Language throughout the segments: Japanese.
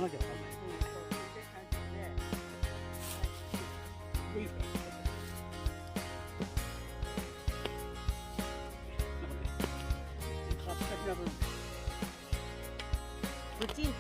まなきゃわかんない。いいですか。カチカチな分。プチン。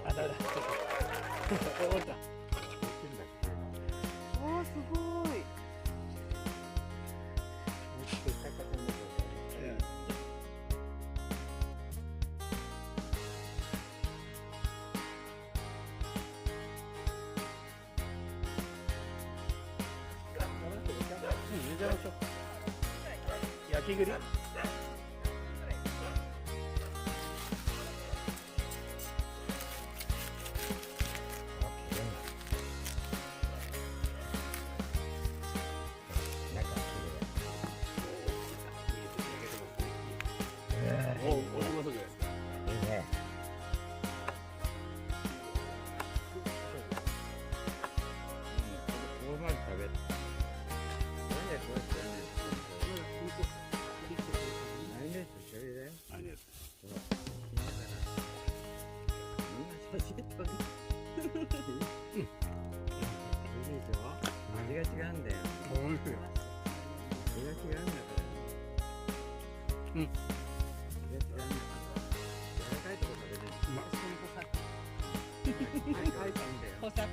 あ、ダメだ。折れた。おー、すごい。入れちゃいましょう。焼き栗。おお、うまそうじゃないですか。いいね。ここまで食べる。なんでこうしてマヨネーズ醤油だよ。マヨネーズ。そう。みんな写真撮る。いいでしょ。味が違うんだよ。おいしい。味が違うんだから。うん。味が違うんだから。柔らかいとこ食べれる。うまい。はい、はい、いいんだよ。ほさっ